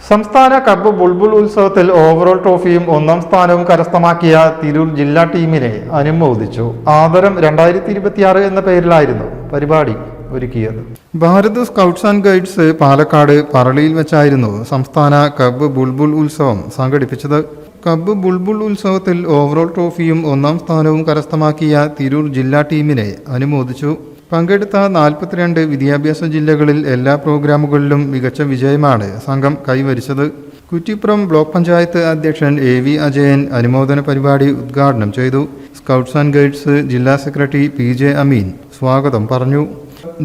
സംസ്ഥാന കപ്പ് ബുൾബുൾ ഉത്സവത്തിൽ ഓവറോൾ ട്രോഫിയും ഒന്നാം സ്ഥാനവും കരസ്ഥമാക്കിയ തിരൂർ ജില്ലാ ടീമിനെ അനുമോദിച്ചു. ആദരം 2026 എന്ന പേരിലായിരുന്നു പരിപാടി ഒരുക്കിയത്. Bharat scouts and guides Palakkad പറളിയിൽ വെച്ചായിരുന്നു സംസ്ഥാന കപ്പ് ബുൾബുൾ ഉത്സവം സംഘടിപ്പിച്ചത്. കപ്പ് ബുൾബുൾ ഉത്സവത്തിൽ ഓവറോൾ ട്രോഫിയും ഒന്നാം സ്ഥാനവും കരസ്ഥമാക്കിയ തിരൂർ ജില്ലാ ടീമിനെ അനുമോദിച്ചു. പങ്കെടുത്ത 42 വിദ്യാഭ്യാസ ജില്ലകളിൽ എല്ലാ പ്രോഗ്രാമുകളിലും മികച്ച വിജയമാണ് സംഘം കൈവരിച്ചത്. കുറ്റിപ്പുറം ബ്ലോക്ക് പഞ്ചായത്ത് അധ്യക്ഷൻ AV അജയൻ അനുമോദന പരിപാടി ഉദ്ഘാടനം ചെയ്തു. സ്കൗട്ട്സ് ആൻഡ് ഗൈഡ്സ് ജില്ലാ സെക്രട്ടറി PJ അമീൻ സ്വാഗതം പറഞ്ഞു.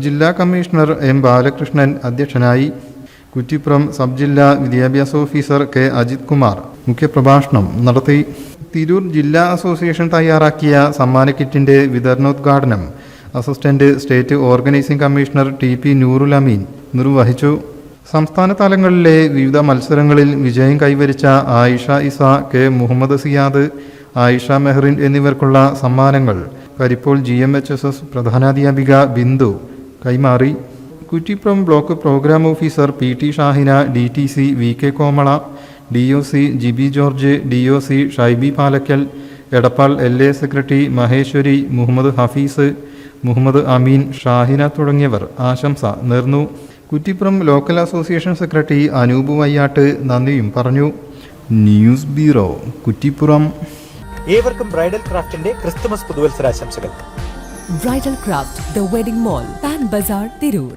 ജില്ലാ കമ്മീഷണർ M ബാലകൃഷ്ണൻ അധ്യക്ഷനായി. കുറ്റിപ്പുറം സബ് ജില്ലാ വിദ്യാഭ്യാസ ഓഫീസർ K അജിത് കുമാർ മുഖ്യപ്രഭാഷണം നടത്തി. തിരൂർ ജില്ലാ അസോസിയേഷൻ തയ്യാറാക്കിയ സമ്മാന കിറ്റിന്റെ വിതരണോദ്ഘാടനം assistant state organising commissioner TP Noorul അമീൻ നിർവഹിച്ചു. സംസ്ഥാന തലങ്ങളിലെ വിവിധ മത്സരങ്ങളിൽ വിജയം കൈവരിച്ച ആയിഷ ഇസ, K മുഹമ്മദ് സിയാദ്, ആയിഷ മെഹറിൻ എന്നിവർക്കുള്ള സമ്മാനങ്ങൾ കരിപ്പോൾ GMHSS പ്രധാനാധ്യാപിക ബിന്ദു കൈമാറി. Kuttippuram block programme officer PT Shahina, DTC VK Komala, DOC Jibi George, DOC Shaibi Palakkal, Edappal LA secretary Maheshwari, Muhammad Hafeez, Muhammad Ameen, Shahina തുടങ്ങിയവർ ആശംസ നേർന്നു. Kuttippuram local association secretary Anoop Vayyattu നന്ദിയും പറഞ്ഞു. News bureau, Kuttippuram. ഏവർക്കും ബ്രൈഡൽ ക്രാഫ്റ്റിന്റെ ക്രിസ്തുമസ് പുതുവത്സരാശംസകൾ. Bridal craft, the wedding mall, Pan Bazar, Tirur.